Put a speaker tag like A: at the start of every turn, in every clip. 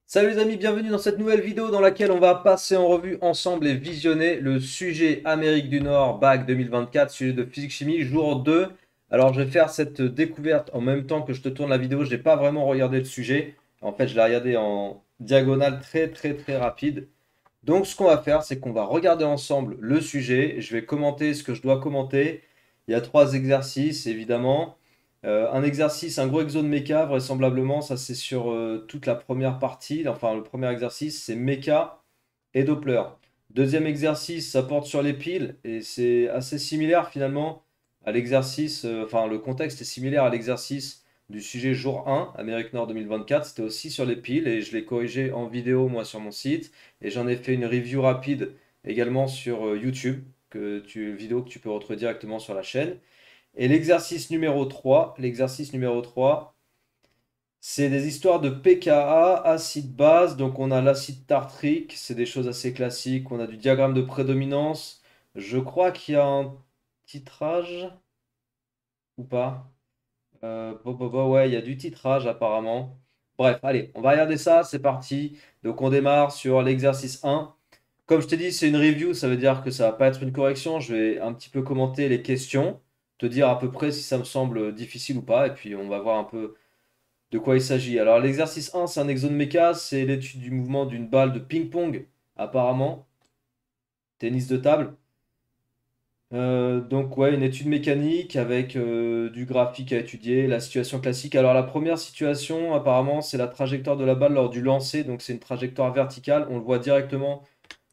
A: Salut les amis, bienvenue dans cette nouvelle vidéo dans laquelle on va passer en revue ensemble et visionner le sujet Amérique du Nord Bac 2024, sujet de physique-chimie, jour 2. Alors je vais faire cette découverte en même temps que je te tourne la vidéo, je n'ai pas vraiment regardé le sujet. En fait, je l'ai regardé en diagonale très rapide. Donc ce qu'on va faire, c'est qu'on va regarder ensemble le sujet. Je vais commenter ce que je dois commenter. Il y a trois exercices, évidemment. Un exercice, un gros exode méca, vraisemblablement, ça c'est sur toute la première partie. Enfin, le premier exercice, c'est méca et Doppler. Deuxième exercice, ça porte sur les piles et c'est assez similaire finalement à l'exercice, enfin le contexte est similaire à l'exercice du sujet jour 1, Amérique Nord 2024. C'était aussi sur les piles et je l'ai corrigé en vidéo moi sur mon site et j'en ai fait une review rapide également sur YouTube, vidéo que tu peux retrouver directement sur la chaîne. Et l'exercice numéro 3, c'est des histoires de pKa, acide base. Donc on a l'acide tartrique, c'est des choses assez classiques. On a du diagramme de prédominance. Je crois qu'il y a un titrage ou pas. Ouais, il y a du titrage apparemment. Bref, allez, on va regarder ça, c'est parti. Donc on démarre sur l'exercice 1. Comme je t'ai dit, c'est une review, ça veut dire que ça va pas être une correction. Je vais un petit peu commenter les questions, te dire à peu près si ça me semble difficile ou pas, et puis on va voir un peu de quoi il s'agit. Alors l'exercice 1, c'est un exode méca, c'est l'étude du mouvement d'une balle de ping-pong, apparemment, tennis de table. Donc ouais, une étude mécanique avec du graphique à étudier, la situation classique. Alors la première situation, apparemment, c'est la trajectoire de la balle lors du lancer, donc c'est une trajectoire verticale. On le voit directement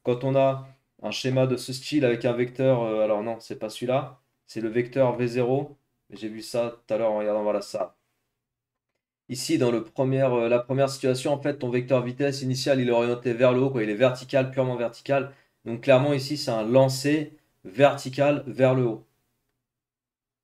A: quand on a un schéma de ce style avec un vecteur. Alors non, c'est pas celui-là, c'est le vecteur V0. J'ai vu ça tout à l'heure en regardant, voilà ça. Ici, dans la première situation, en fait, ton vecteur vitesse initial, il est orienté vers le haut, quoi. Il est vertical, purement vertical. Donc clairement, ici, c'est un lancer vertical vers le haut.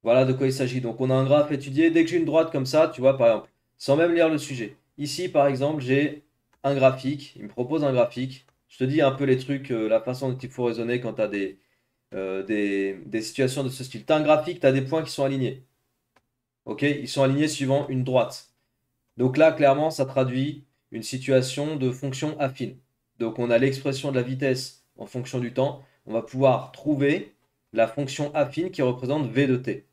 A: Voilà de quoi il s'agit. Donc on a un graphe étudié. Dès que j'ai une droite comme ça, tu vois, par exemple, sans même lire le sujet. Ici, par exemple, j'ai un graphique. Il me propose un graphique. Je te dis un peu les trucs, la façon dont il faut raisonner quand tu as des situations de ce style. Tu as un graphique, tu as des points qui sont alignés. OK? Ils sont alignés suivant une droite. Donc là, clairement, ça traduit une situation de fonction affine. Donc on a l'expression de la vitesse en fonction du temps. On va pouvoir trouver la fonction affine qui représente v de t.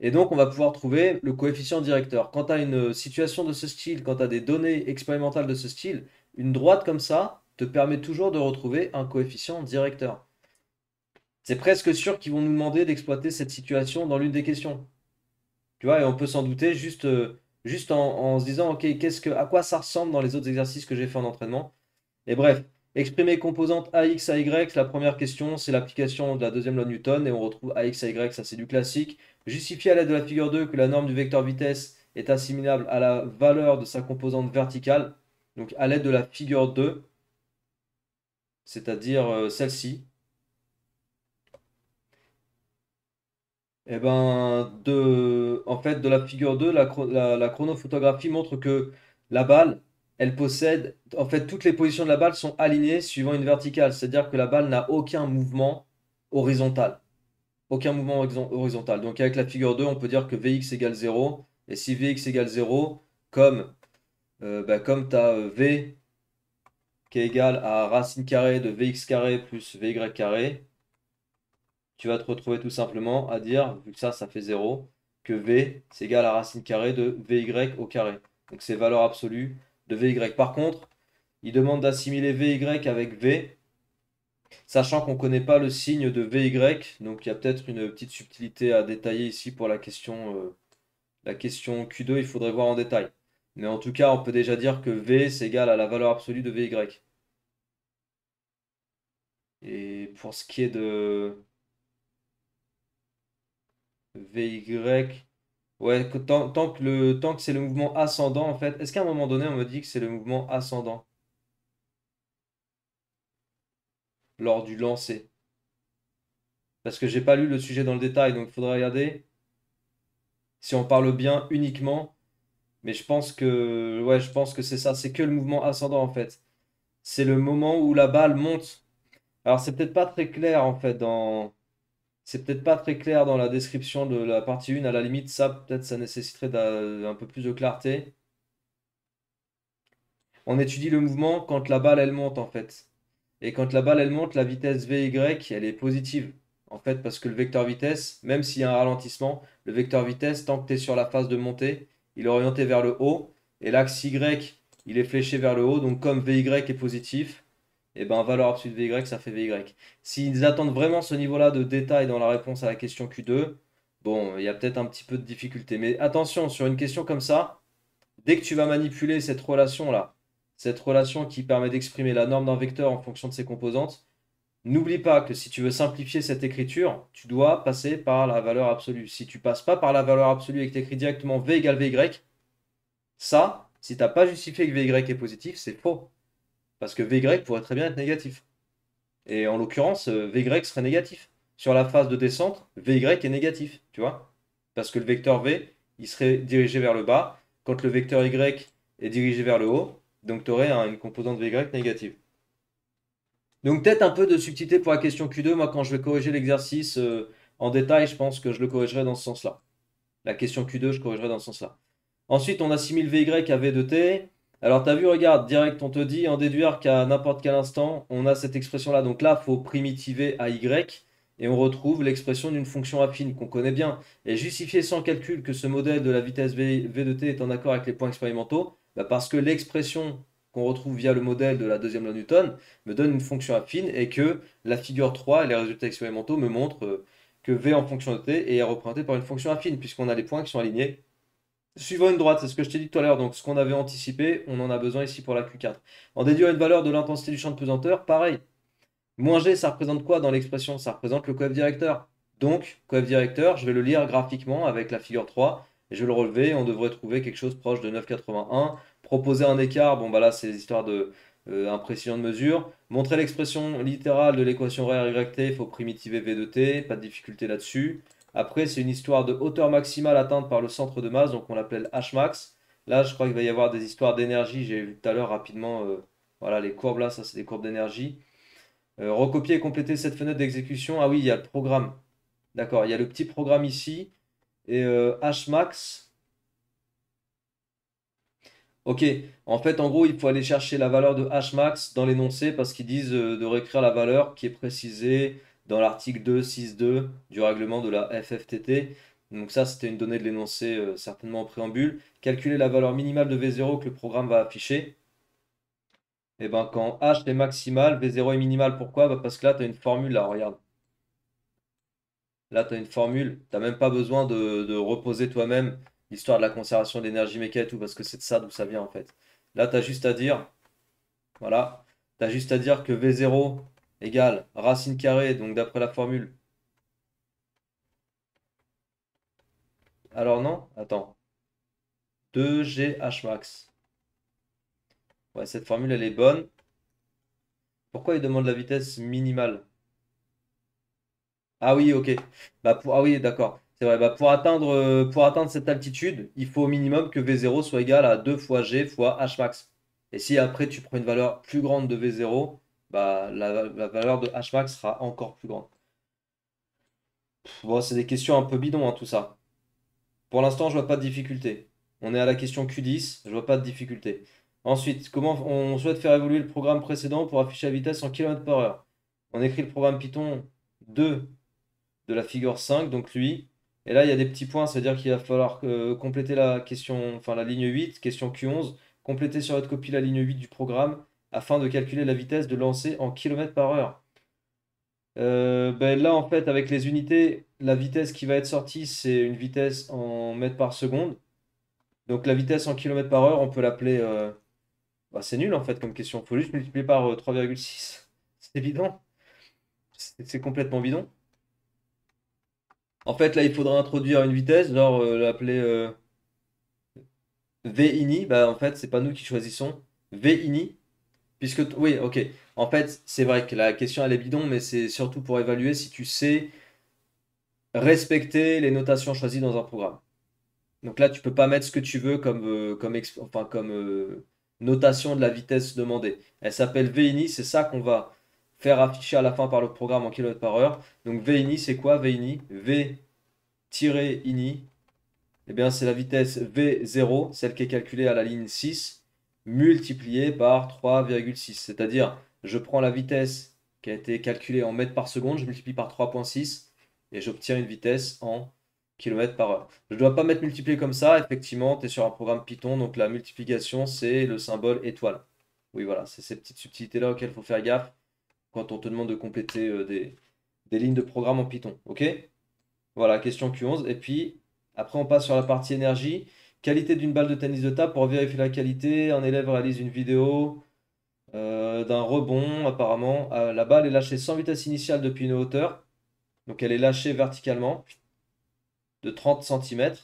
A: Et donc on va pouvoir trouver le coefficient directeur. Quand tu as une situation de ce style, quand tu as des données expérimentales de ce style, une droite comme ça te permet toujours de retrouver un coefficient directeur. C'est presque sûr qu'ils vont nous demander d'exploiter cette situation dans l'une des questions. Tu vois, et on peut s'en douter juste en se disant, OK, à quoi ça ressemble dans les autres exercices que j'ai fait en entraînement. Et bref, exprimer composante AX, AY, la première question, c'est l'application de la deuxième loi de Newton, et on retrouve AX, AY, ça c'est du classique. Justifier à l'aide de la figure 2 que la norme du vecteur vitesse est assimilable à la valeur de sa composante verticale, donc à l'aide de la figure 2, c'est-à-dire celle-ci. Eh ben, en fait, de la figure 2, la chronophotographie montre que la balle, elle possède, en fait, toutes les positions de la balle sont alignées suivant une verticale, c'est-à-dire que la balle n'a aucun mouvement horizontal. Aucun mouvement horizontal. Donc, avec la figure 2, on peut dire que Vx égale 0. Et si Vx égale 0, comme tu as V qui est égal à racine carrée de Vx carré plus Vy carré, tu vas te retrouver tout simplement à dire, vu que ça fait 0, que V, c'est égal à racine carrée de Vy au carré. Donc c'est valeur absolue de Vy. Par contre, il demande d'assimiler Vy avec V, sachant qu'on ne connaît pas le signe de Vy. Donc il y a peut-être une petite subtilité à détailler ici pour la question Q2, il faudrait voir en détail. Mais en tout cas, on peut déjà dire que V, c'est égal à la valeur absolue de Vy. Et pour ce qui est de Vy, ouais, tant que c'est le mouvement ascendant, en fait, est-ce qu'à un moment donné, on me dit que c'est le mouvement ascendant lors du lancer? Parce que j'ai pas lu le sujet dans le détail, donc il faudrait regarder si on parle bien uniquement. Mais je pense que c'est ça, c'est que le mouvement ascendant en fait. C'est le moment où la balle monte. Alors c'est peut-être pas très clair en fait c'est peut-être pas très clair dans la description de la partie 1. À la limite, ça peut-être ça nécessiterait un peu plus de clarté. On étudie le mouvement quand la balle, elle monte, en fait. Et quand la balle, elle monte, la vitesse Vy, elle est positive. En fait, parce que le vecteur vitesse, même s'il y a un ralentissement, le vecteur vitesse, tant que tu es sur la phase de montée, il est orienté vers le haut. Et l'axe Y, il est fléché vers le haut. Donc, comme Vy est positif, et ben valeur absolue de Vy, ça fait Vy. S'ils attendent vraiment ce niveau-là de détail dans la réponse à la question Q2, bon, il y a peut-être un petit peu de difficulté. Mais attention, sur une question comme ça, dès que tu vas manipuler cette relation-là, cette relation qui permet d'exprimer la norme d'un vecteur en fonction de ses composantes, n'oublie pas que si tu veux simplifier cette écriture, tu dois passer par la valeur absolue. Si tu passes pas par la valeur absolue et que tu écris directement V égale Vy, ça, si tu n'as pas justifié que Vy est positif, c'est faux. Parce que Vy pourrait très bien être négatif. Et en l'occurrence, Vy serait négatif. Sur la phase de descente, Vy est négatif, tu vois? Parce que le vecteur V, il serait dirigé vers le bas, quand le vecteur Y est dirigé vers le haut, donc tu aurais une composante Vy négative. Donc peut-être un peu de subtilité pour la question Q2, moi quand je vais corriger l'exercice en détail, je pense que je le corrigerai dans ce sens-là. La question Q2, je corrigerai dans ce sens-là. Ensuite, on assimile Vy à V de t. Alors, tu as vu, regarde, direct, on te dit en déduire qu'à n'importe quel instant, on a cette expression-là. Donc là, il faut primitiver à Y et on retrouve l'expression d'une fonction affine qu'on connaît bien. Et justifier sans calcul que ce modèle de la vitesse v de t est en accord avec les points expérimentaux, bah parce que l'expression qu'on retrouve via le modèle de la deuxième loi de Newton me donne une fonction affine et que la figure 3 et les résultats expérimentaux me montrent que v en fonction de t est représenté par une fonction affine, puisqu'on a les points qui sont alignés suivant une droite, c'est ce que je t'ai dit tout à l'heure. Donc, ce qu'on avait anticipé, on en a besoin ici pour la Q4. En déduire une valeur de l'intensité du champ de pesanteur, pareil. Moins G, ça représente quoi dans l'expression? Ça représente le coef directeur. Donc, coef directeur, je vais le lire graphiquement avec la figure 3 et je vais le relever. On devrait trouver quelque chose proche de 9,81. Proposer un écart, bon, bah là, c'est l'histoire de imprécision de mesure. Montrer l'expression littérale de l'équation réelle YT, il faut primitiver V de t, pas de difficulté là-dessus. Après, c'est une histoire de hauteur maximale atteinte par le centre de masse, donc on l'appelle Hmax. Là, je crois qu'il va y avoir des histoires d'énergie. J'ai vu tout à l'heure rapidement, voilà, les courbes là, ça c'est des courbes d'énergie. Recopier et compléter cette fenêtre d'exécution. Ah oui, il y a le programme. D'accord, il y a le petit programme ici. Et Hmax. Ok, en fait, en gros, il faut aller chercher la valeur de Hmax dans l'énoncé parce qu'ils disent de réécrire la valeur qui est précisée dans l'article 2.6.2 du règlement de la FFTT. Donc ça, c'était une donnée de l'énoncé certainement en préambule. Calculer la valeur minimale de V0 que le programme va afficher. Et ben quand H est maximal, V0 est minimal. Pourquoi? Bah, parce que là, tu as une formule, là, regarde. Là, tu as une formule. Tu n'as même pas besoin de reposer toi-même l'histoire de la conservation d'énergie mécanique et tout, parce que c'est de ça d'où ça vient en fait. Là, tu as juste à dire, voilà, tu as juste à dire que V0 égale racine carrée, donc d'après la formule. Alors non, attends. 2G Hmax. Ouais, cette formule, elle est bonne. Pourquoi il demande la vitesse minimale? Ah oui, ok. Ah oui, d'accord. C'est vrai. Bah, pour atteindre cette altitude, il faut au minimum que V0 soit égal à 2 fois G fois Hmax. Et si après tu prends une valeur plus grande de V0, bah, la valeur de Hmax sera encore plus grande. Bon, c'est des questions un peu bidons, hein, tout ça. Pour l'instant, je vois pas de difficulté. On est à la question Q10, je vois pas de difficulté. Ensuite, comment on souhaite faire évoluer le programme précédent pour afficher la vitesse en km par heure? On écrit le programme Python 2 de la figure 5, donc lui. Et là, il y a des petits points, c'est-à-dire qu'il va falloir compléter la question, enfin la ligne 8, question Q11, compléter sur votre copie la ligne 8 du programme afin de calculer la vitesse de lancer en km par heure. Ben là, en fait, avec les unités, la vitesse qui va être sortie, c'est une vitesse en mètres par seconde. Donc la vitesse en kilomètres par heure, on peut l'appeler... bah, c'est nul en fait comme question. Il faut juste multiplier par 3,6. C'est bidon. C'est complètement bidon. En fait, là, il faudra introduire une vitesse, genre l'appeler V ini. Bah, en fait, c'est pas nous qui choisissons. V ini. Puisque, oui, ok. En fait, c'est vrai que la question, elle est bidon, mais c'est surtout pour évaluer si tu sais respecter les notations choisies dans un programme. Donc là, tu peux pas mettre ce que tu veux comme notation de la vitesse demandée. Elle s'appelle VINI, c'est ça qu'on va faire afficher à la fin par le programme en km par heure. Donc VINI, c'est quoi VINI? V-ini, eh bien c'est la vitesse V0, celle qui est calculée à la ligne 6, multiplié par 3,6. C'est-à-dire, je prends la vitesse qui a été calculée en mètres par seconde, je multiplie par 3,6 et j'obtiens une vitesse en kilomètres par heure. Je ne dois pas mettre multiplié comme ça, effectivement, tu es sur un programme Python, donc la multiplication, c'est le symbole étoile. Oui, voilà, c'est ces petites subtilités-là auxquelles il faut faire gaffe quand on te demande de compléter des lignes de programme en Python. Ok? Voilà, question Q11. Et puis, après, on passe sur la partie énergie. Qualité d'une balle de tennis de table. Pour vérifier la qualité, un élève réalise une vidéo d'un rebond, apparemment. La balle est lâchée sans vitesse initiale depuis une hauteur. Donc, elle est lâchée verticalement de 30 cm.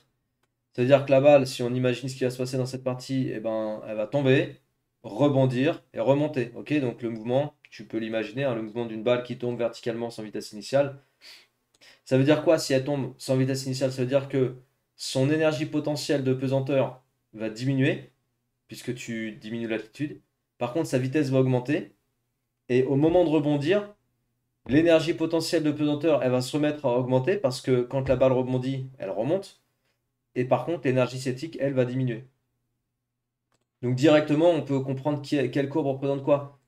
A: C'est-à-dire que la balle, si on imagine ce qui va se passer dans cette partie, eh ben, elle va tomber, rebondir et remonter. Ok? Donc, le mouvement, tu peux l'imaginer, hein, le mouvement d'une balle qui tombe verticalement sans vitesse initiale. Ça veut dire quoi si elle tombe sans vitesse initiale? Ça veut dire que son énergie potentielle de pesanteur va diminuer, puisque tu diminues l'altitude. Par contre, sa vitesse va augmenter. Et au moment de rebondir, l'énergie potentielle de pesanteur, elle va se remettre à augmenter, parce que quand la balle rebondit, elle remonte. Et par contre, l'énergie cinétique, elle, va diminuer. Donc directement, on peut comprendre quelle courbe représente quoi.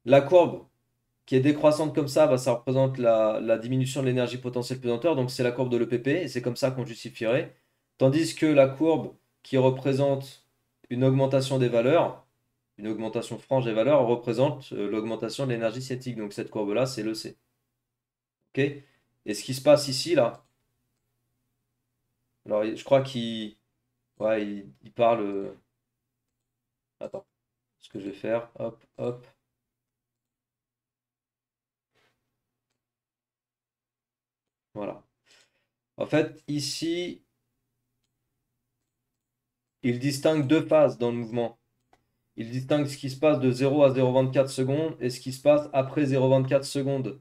A: La courbe qui est décroissante comme ça, bah, ça représente la diminution de l'énergie potentielle pesanteur, donc c'est la courbe de l'EPP, et c'est comme ça qu'on justifierait. Tandis que la courbe qui représente une augmentation des valeurs, une augmentation franche des valeurs, représente l'augmentation de l'énergie cinétique. Donc cette courbe-là, c'est le C. Ok? Et ce qui se passe ici, là, alors je crois qu'il ouais, il parle. Attends, ce que je vais faire, hop, hop, voilà. En fait, ici, il distingue deux phases dans le mouvement. Il distingue ce qui se passe de 0 à 0,24 secondes et ce qui se passe après 0,24 secondes.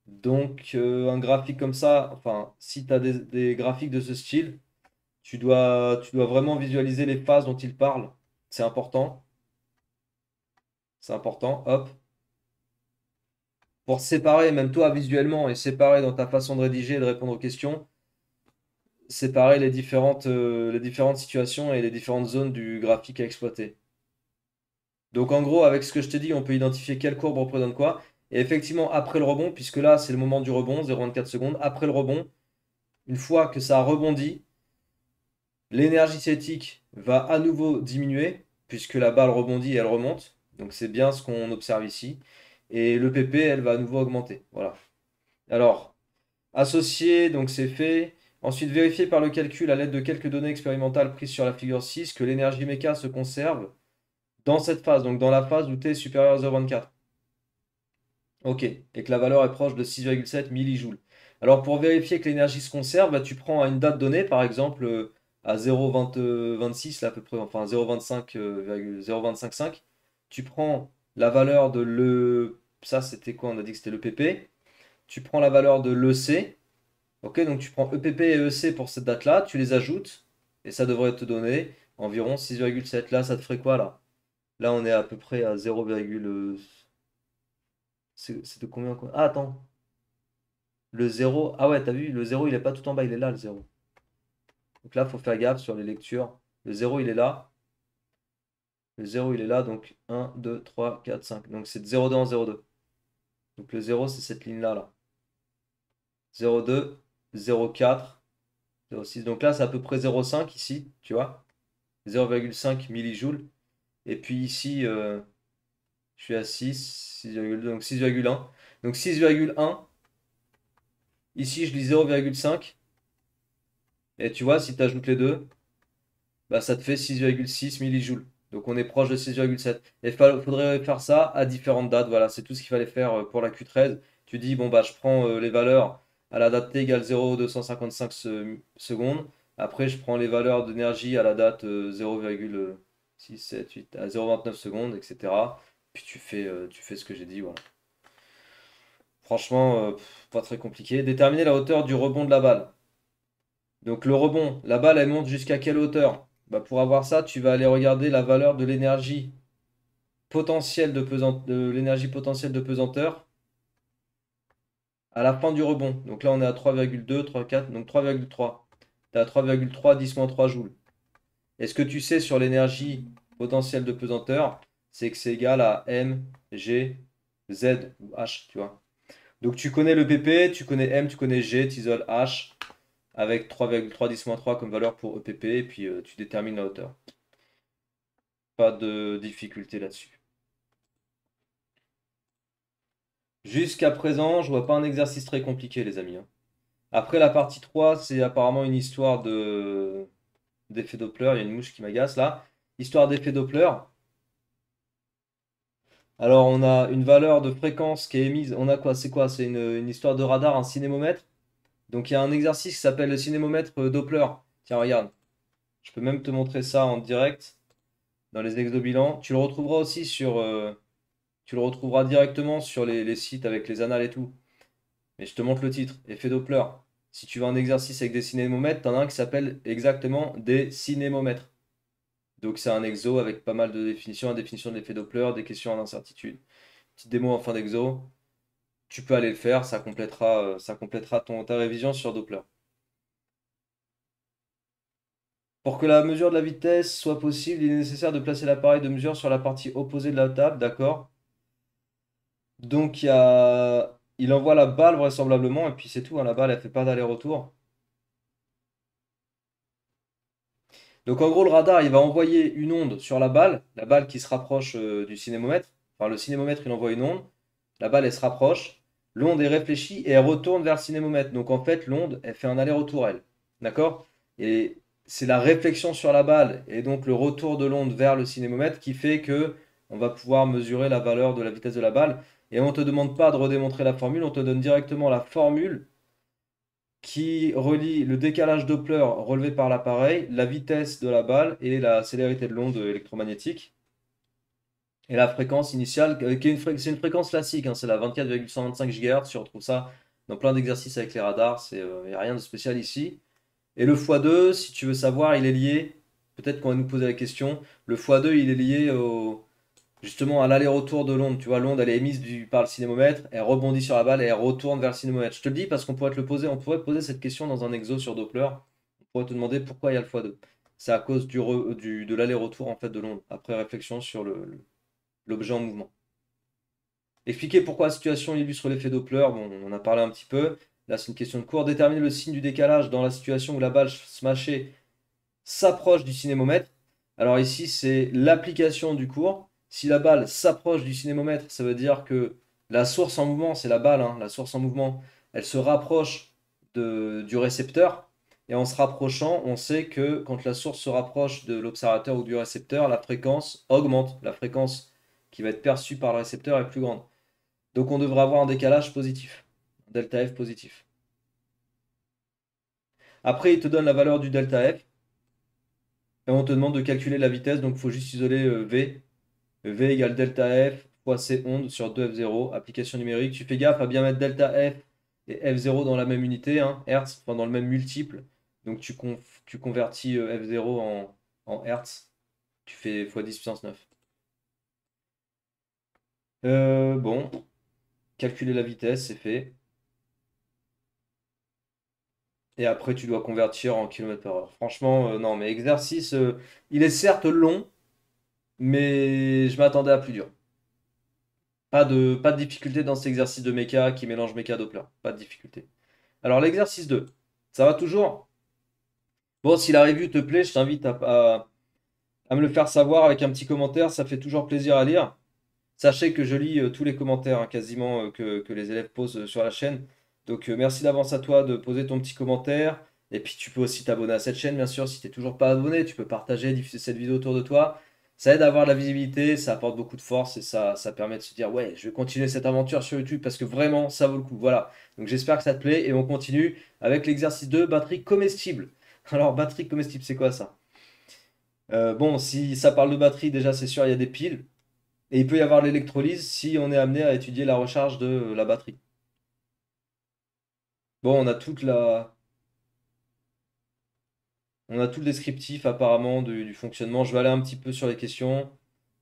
A: Donc, un graphique comme ça, enfin, si tu as des graphiques de ce style, tu dois vraiment visualiser les phases dont il parle. C'est important. C'est important. Hop. Pour séparer, même toi visuellement, et séparer dans ta façon de rédiger et de répondre aux questions, séparer les différentes situations et les différentes zones du graphique à exploiter. Donc en gros, avec ce que je te dis, on peut identifier quelle courbe représente quoi. Et effectivement, après le rebond, puisque là, c'est le moment du rebond, 0,24 secondes, après le rebond, une fois que ça a rebondi, l'énergie cinétique va à nouveau diminuer, puisque la balle rebondit et elle remonte. Donc c'est bien ce qu'on observe ici. Et le PP, elle va à nouveau augmenter. Voilà. Alors, associer, donc c'est fait. Ensuite, vérifier par le calcul à l'aide de quelques données expérimentales prises sur la figure 6 que l'énergie méca se conserve dans cette phase, donc dans la phase où T est supérieur à 0,24. Ok, et que la valeur est proche de 6,7 millijoules. Alors pour vérifier que l'énergie se conserve, bah, tu prends une date donnée, par exemple à 0,26 là, à peu près, enfin 0,25, 0,255. Tu prends la valeur de ça c'était quoi? On a dit que c'était le pp. Tu prends la valeur de l'EC. Ok, donc tu prends EPP et EC pour cette date-là, tu les ajoutes, et ça devrait te donner environ 6,7. Là, ça te ferait quoi là? Là, on est à peu près à 0, c'est de combien quoi? Ah, attends. Le zéro, ah ouais, t'as vu, le zéro, il est pas tout en bas, il est là, le zéro. Donc là, il faut faire gaffe sur les lectures. Le zéro, il est là. Le zéro, il est là. Donc 1, 2, 3, 4, 5. Donc c'est de 0,2 en 0,2. Donc le zéro, c'est cette ligne-là, là. 0,2, 0,4, 0,6. Donc là, c'est à peu près 0,5 ici, tu vois. 0,5 millijoules. Et puis ici, je suis à 6, 6,2, donc 6,1. Donc 6,1. Ici, je lis 0,5. Et tu vois, si tu ajoutes les deux, bah, ça te fait 6,6 millijoules. Donc on est proche de 6,7. Et il faudrait faire ça à différentes dates. Voilà, c'est tout ce qu'il fallait faire pour la Q13. Tu dis, bon, bah, je prends les valeurs à la date t égale 0,255 secondes. Après, je prends les valeurs d'énergie à la date 0,6, 7, 8, à 0,29 secondes, etc. Puis tu fais ce que j'ai dit. Voilà. Franchement, pas très compliqué. Déterminer la hauteur du rebond de la balle. Donc le rebond, la balle, elle monte jusqu'à quelle hauteur? Bah, pour avoir ça, tu vas aller regarder la valeur de l'énergie potentielle de pesanteur à la fin du rebond. Donc là, on est à 3,2, 3,4, donc 3,3. Tu es à 3,3, 10 moins 3 joules. Est-ce que tu sais sur l'énergie potentiel de pesanteur, c'est que c'est égal à M, G, Z ou H, tu vois. Donc tu connais le PP, tu connais M, tu connais G, tu isoles H avec 3,3 comme valeur pour EPP et puis tu détermines la hauteur. Pas de difficulté là-dessus. Jusqu'à présent, je vois pas un exercice très compliqué, les amis, hein. Après la partie 3, c'est apparemment une histoire d'effet Doppler. Il y a une mouche qui m'agace là. Histoire d'effet Doppler. Alors, on a une valeur de fréquence qui est émise. On a quoi? C'est quoi? C'est une histoire de radar, un cinémomètre. Donc, il y a un exercice qui s'appelle le cinémomètre Doppler. Tiens, regarde. Je peux même te montrer ça en direct dans les exobilans. Tu le retrouveras aussi tu le retrouveras directement sur les sites avec les annales et tout. Mais je te montre le titre, effet Doppler. Si tu veux un exercice avec des cinémomètres, t'en as un qui s'appelle exactement des cinémomètres. Donc c'est un exo avec pas mal de définitions, la définition de l'effet Doppler, des questions en incertitude. Petite démo en fin d'exo. Tu peux aller le faire, ça complétera ta révision sur Doppler. Pour que la mesure de la vitesse soit possible, il est nécessaire de placer l'appareil de mesure sur la partie opposée de la table, d'accord? Donc il envoie la balle vraisemblablement, et puis c'est tout, hein, la balle elle fait pas d'aller-retour. Donc en gros le radar il va envoyer une onde sur la balle qui se rapproche du cinémomètre. Enfin le cinémomètre il envoie une onde, la balle elle se rapproche, l'onde est réfléchie et elle retourne vers le cinémomètre. Donc en fait l'onde elle fait un aller-retour elle. D'accord? Et c'est la réflexion sur la balle et donc le retour de l'onde vers le cinémomètre qui fait que on va pouvoir mesurer la valeur de la vitesse de la balle. Et on ne te demande pas de redémontrer la formule, on te donne directement la formule qui relie le décalage Doppler relevé par l'appareil, la vitesse de la balle et la célérité de l'onde électromagnétique. Et la fréquence initiale, qui est c'est une fréquence classique, hein, c'est la 24,125 GHz. Tu retrouves ça dans plein d'exercices avec les radars, il n'y a rien de spécial ici. Et le x2, si tu veux savoir, il est lié, peut-être qu'on va nous poser la question, le x2 il est lié justement à l'aller-retour de l'onde. Tu vois, l'onde elle est émise par le cinémomètre, elle rebondit sur la balle et elle retourne vers le cinémomètre. Je te le dis parce qu'on pourrait te le poser, on pourrait te poser cette question dans un exo sur Doppler. On pourrait te demander pourquoi il y a le x2. C'est à cause de l'aller-retour en fait de l'onde, après réflexion sur l'objet en mouvement. Expliquer pourquoi la situation illustre l'effet Doppler, bon, on en a parlé un petit peu. Là, c'est une question de cours. Déterminer le signe du décalage dans la situation où la balle smashée s'approche du cinémomètre. Alors ici, c'est l'application du cours. Si la balle s'approche du cinémomètre, ça veut dire que la source en mouvement, c'est la balle, hein, la source en mouvement, elle se rapproche du récepteur. Et en se rapprochant, on sait que quand la source se rapproche de l'observateur ou du récepteur, la fréquence augmente. La fréquence qui va être perçue par le récepteur est plus grande. Donc on devrait avoir un décalage positif, un delta F positif. Après, il te donne la valeur du delta F. Et on te demande de calculer la vitesse, donc il faut juste isoler V. V égale delta F fois C onde sur 2F0, application numérique. Tu fais gaffe à bien mettre delta F et F0 dans la même unité, hein, Hertz, enfin dans le même multiple. Donc tu convertis F0 en Hertz, tu fais fois 10 puissance 9. Bon, calculer la vitesse, c'est fait. Et après, tu dois convertir en km/h. Franchement, non, mais exercice, il est certes long, mais je m'attendais à plus dur. Pas de difficulté dans cet exercice de méca qui mélange méca Doppler. Pas de difficulté. Alors, l'exercice 2, ça va toujours? Bon, si la review te plaît, je t'invite à me le faire savoir avec un petit commentaire. Ça fait toujours plaisir à lire. Sachez que je lis tous les commentaires hein, quasiment que les élèves posent sur la chaîne. Donc, merci d'avance à toi de poser ton petit commentaire. Et puis, tu peux aussi t'abonner à cette chaîne, bien sûr. Si tu n'es toujours pas abonné, tu peux partager, diffuser cette vidéo autour de toi. Ça aide à avoir de la visibilité, ça apporte beaucoup de force et ça permet de se dire, ouais, je vais continuer cette aventure sur YouTube parce que vraiment, ça vaut le coup. Voilà. Donc, j'espère que ça te plaît et on continue avec l'exercice 2, batterie comestible. Alors, batterie comestible, c'est quoi ça? Bon, si ça parle de batterie, déjà, c'est sûr, il y a des piles. Et il peut y avoir l'électrolyse si on est amené à étudier la recharge de la batterie. Bon, on a tout le descriptif apparemment du fonctionnement. Je vais aller un petit peu sur les questions.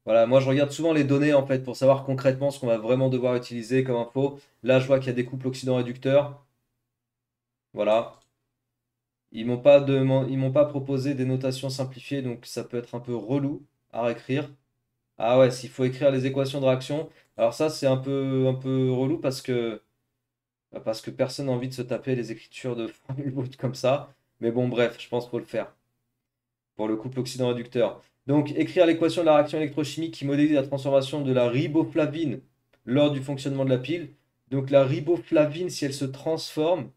A: Voilà, moi je regarde souvent les données en fait pour savoir concrètement ce qu'on va vraiment devoir utiliser comme info. Là, je vois qu'il y a des couples oxydant-réducteurs. Voilà. Ils m'ont pas proposé des notations simplifiées, donc ça peut être un peu relou à réécrire. Ah ouais, s'il faut écrire les équations de réaction. Alors ça, c'est un peu relou parce que personne n'a envie de se taper les écritures de formules brutes comme ça. Mais bon, bref, je pense qu'il faut le faire pour le couple oxydant-réducteur. Donc, écrire l'équation de la réaction électrochimique qui modélise la transformation de la riboflavine lors du fonctionnement de la pile. Donc, la riboflavine, si elle se transforme,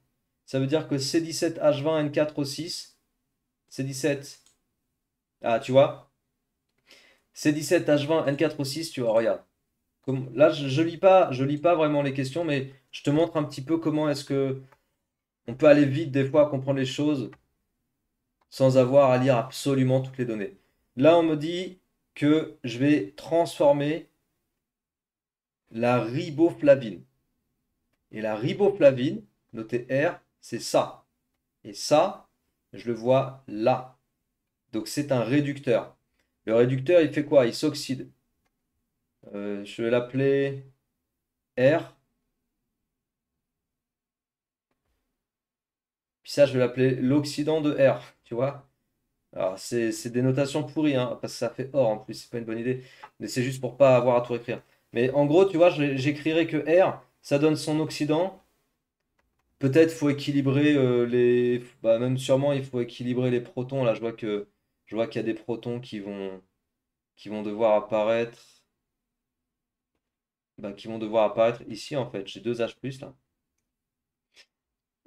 A: ça veut dire que C17H20N4O6, C17, ah, tu vois, C17H20N4O6, tu vois, regarde. Là, je lis pas vraiment les questions, mais je te montre un petit peu comment est-ce que on peut aller vite des fois à comprendre les choses sans avoir à lire absolument toutes les données. Là, on me dit que je vais transformer la riboflavine. Et la riboflavine, notez R, c'est ça. Et ça, je le vois là. Donc c'est un réducteur. Le réducteur, il fait quoi? Il s'oxyde. Je vais l'appeler R. Puis ça, je vais l'appeler l'oxydant de R. Tu vois? Alors, c'est des notations pourries, hein, parce que ça fait or en plus, c'est pas une bonne idée. Mais c'est juste pour pas avoir à tout écrire. Mais en gros, tu vois, j'écrirai que R, ça donne son oxydant. Peut-être faut équilibrer les. Bah, même sûrement, il faut équilibrer les protons. Là, je vois qu'il y a des protons qui vont devoir apparaître. Bah, qui vont devoir apparaître ici, en fait. J'ai deux H+, là.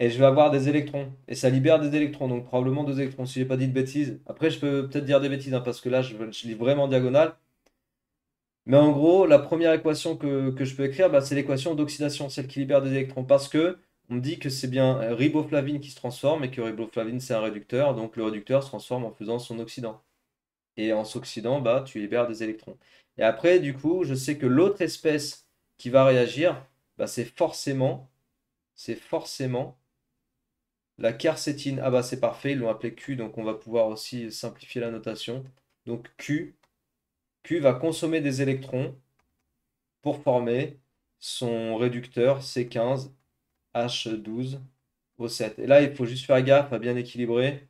A: Et je vais avoir des électrons. Et ça libère des électrons, donc probablement deux électrons, si j'ai pas dit de bêtises. Après, je peux peut-être dire des bêtises, hein, parce que là, je lis vraiment en diagonale. Mais en gros, la première équation que je peux écrire, bah, c'est l'équation d'oxydation, celle qui libère des électrons. Parce que on me dit que c'est bien riboflavine qui se transforme et que riboflavine, c'est un réducteur. Donc le réducteur se transforme en faisant son oxydant. Et en s'oxydant, bah, tu libères des électrons. Et après, du coup, je sais que l'autre espèce qui va réagir, bah, c'est forcément la quercétine. Ah bah c'est parfait, ils l'ont appelé Q, donc on va pouvoir aussi simplifier la notation. Donc Q va consommer des électrons pour former son réducteur C15H12O7. Et là, il faut juste faire gaffe à bien équilibrer.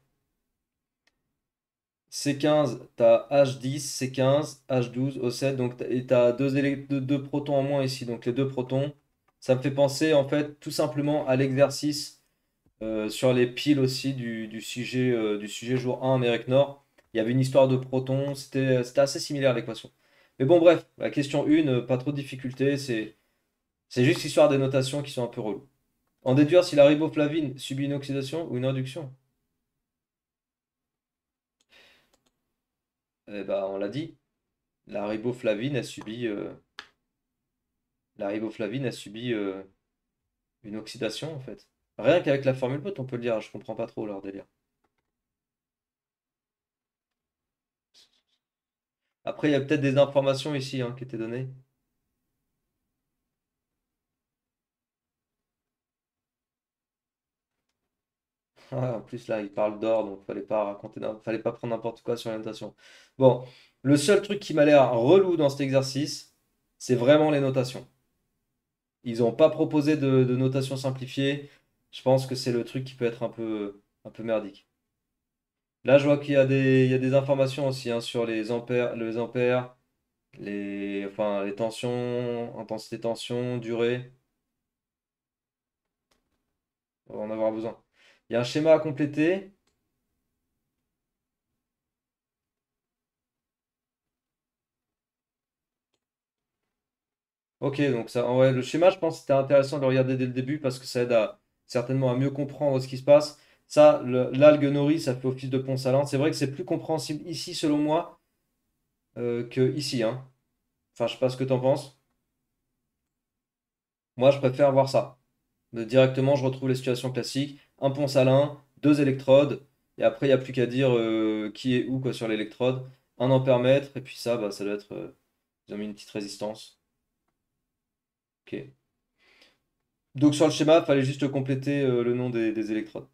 A: C15, tu as H10, C15, H12O7, donc et tu as deux protons en moins ici. Donc les deux protons, ça me fait penser en fait tout simplement à l'exercice sur les piles aussi du sujet jour 1 Amérique Nord. Il y avait une histoire de protons, c'était assez similaire à l'équation. Mais bon, bref, la question 1, pas trop de difficultés, c'est juste l'histoire des notations qui sont un peu reloues. En déduire si la riboflavine subit une oxydation ou une induction. Eh ben, on l'a dit, la riboflavine a subi, une oxydation en fait. Rien qu'avec la formule brute, on peut le dire, je comprends pas trop leur délire. Après, il y a peut-être des informations ici hein, qui étaient données. Ah, en plus, là, il parle d'or, donc fallait pas prendre n'importe quoi sur l'orientation. Bon, le seul truc qui m'a l'air relou dans cet exercice, c'est vraiment les notations. Ils n'ont pas proposé de notation simplifiée. Je pense que c'est le truc qui peut être un peu merdique. Là, je vois qu'il y a des informations aussi hein, sur les ampères, enfin, les tensions, intensité tension, durée. On va en avoir besoin. Il y a un schéma à compléter. Ok, donc ça, ouais, le schéma, je pense que c'était intéressant de le regarder dès le début parce que ça aide certainement à mieux comprendre ce qui se passe. Ça, l'algue nori, ça fait office de pont salant. C'est vrai que c'est plus compréhensible ici, selon moi, que ici, hein. Enfin, je sais pas ce que tu en penses. Moi, je préfère voir ça. Directement, je retrouve les situations classiques. Un pont salin, deux électrodes, et après, il n'y a plus qu'à dire qui est où quoi, sur l'électrode. Un ampère-mètre, et puis ça, bah, ça doit être. Ils ont mis une petite résistance. Ok. Donc sur le schéma, il fallait juste compléter le nom des électrodes,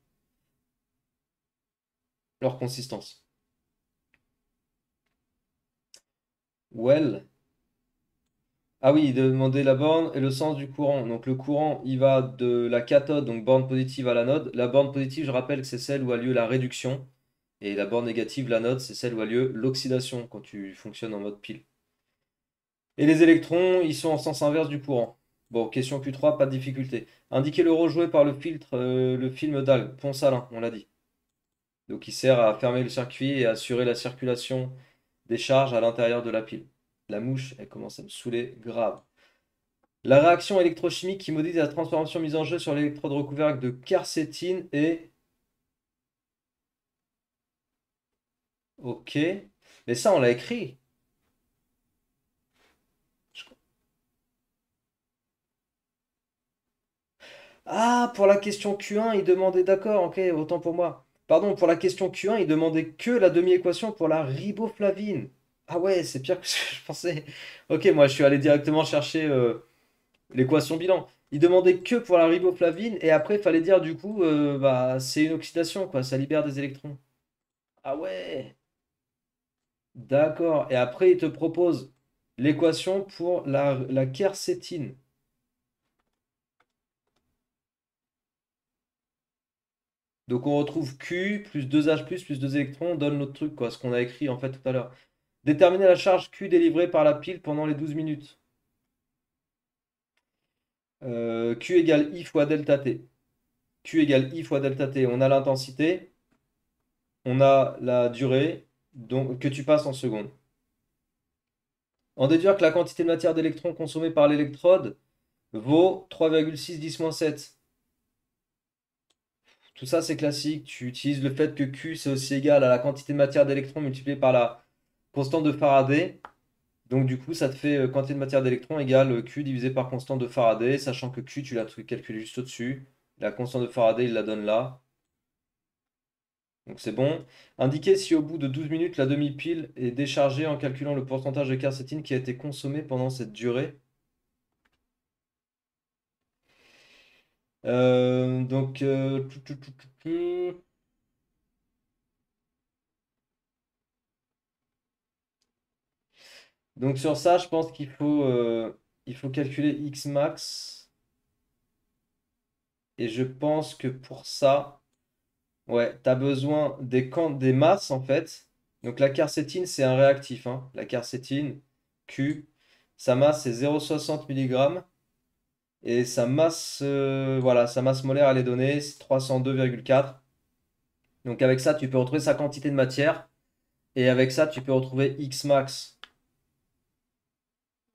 A: leur consistance. Well. Ah oui, demander la borne et le sens du courant. Donc le courant, il va de la cathode, donc borne positive à l'anode. La borne positive, je rappelle que c'est celle où a lieu la réduction. Et la borne négative, l'anode, c'est celle où a lieu l'oxydation quand tu fonctionnes en mode pile. Et les électrons, ils sont en sens inverse du courant. Bon, question Q3, pas de difficulté. Indiquer le rôle joué par le filtre, le film d'algue, pont salin, on l'a dit. Donc il sert à fermer le circuit et à assurer la circulation des charges à l'intérieur de la pile. La mouche, elle commence à me saouler grave. La réaction électrochimique qui modifie la transformation mise en jeu sur l'électrode recouverte de quercétine est... Ok. Mais ça, on l'a écrit. Ah, pour la question Q1, il demandait... D'accord, ok, autant pour moi. Pardon, pour la question Q1, il demandait que la demi-équation pour la riboflavine. Ah ouais, c'est pire que ce que je pensais. Ok, moi, je suis allé directement chercher l'équation bilan. Il demandait que pour la riboflavine, et après, il fallait dire, du coup, bah, c'est une oxydation, quoi. Ça libère des électrons. Ah ouais. D'accord. Et après, il te propose l'équation pour la quercétine. Donc on retrouve Q plus 2H plus 2 électrons donne notre truc, quoi, ce qu'on a écrit en fait tout à l'heure. Déterminer la charge Q délivrée par la pile pendant les 12 minutes. Q égale I fois delta T. Q égale I fois delta T. On a l'intensité, on a la durée donc, que tu passes en secondes. En déduire que la quantité de matière d'électrons consommée par l'électrode vaut 3,6 10-7. Tout ça, c'est classique. Tu utilises le fait que Q, c'est aussi égal à la quantité de matière d'électrons multipliée par la constante de Faraday. Donc, du coup, ça te fait quantité de matière d'électrons égale Q divisé par constante de Faraday, sachant que Q, tu l'as calculé juste au-dessus. La constante de Faraday, il la donne là. Donc, c'est bon. Indiquer si au bout de 12 minutes, la demi-pile est déchargée en calculant le pourcentage de quercétine qui a été consommé pendant cette durée. Donc, donc sur ça, je pense il faut calculer X max. Et je pense que pour ça, ouais, tu as besoin des masses en fait. Donc la quercétine, c'est un réactif, hein. La quercétine, Q, sa masse c'est 0,60 mg. Et sa masse, voilà, sa masse molaire, elle est donnée, c'est 302,4. Donc avec ça, tu peux retrouver sa quantité de matière. Et avec ça, tu peux retrouver X max.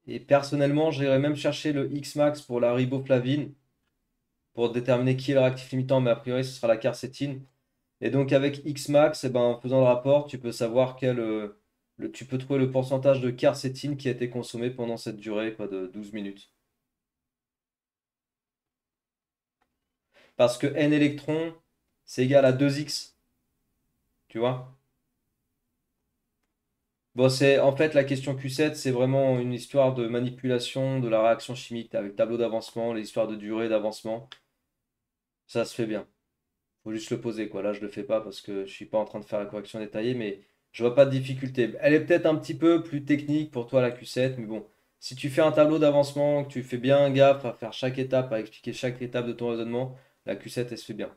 A: Et personnellement, j'irais même chercher le X max pour la riboflavine pour déterminer qui est le réactif limitant, mais a priori, ce sera la quercétine. Et donc avec X max, eh ben, en faisant le rapport, tu peux savoir tu peux trouver le pourcentage de quercétine qui a été consommé pendant cette durée quoi, de 12 minutes. Parce que N électrons, c'est égal à 2X, tu vois? Bon, c'est en fait la question Q7, c'est vraiment une histoire de manipulation de la réaction chimique avec tableau d'avancement, les histoires de durée d'avancement. Ça se fait bien. Faut juste le poser, quoi. Là, je le fais pas parce que je suis pas en train de faire la correction détaillée, mais je vois pas de difficulté. Elle est peut-être un petit peu plus technique pour toi, la Q7, mais bon, si tu fais un tableau d'avancement, que tu fais bien gaffe à faire chaque étape, à expliquer chaque étape de ton raisonnement, la Q7, elle se fait bien.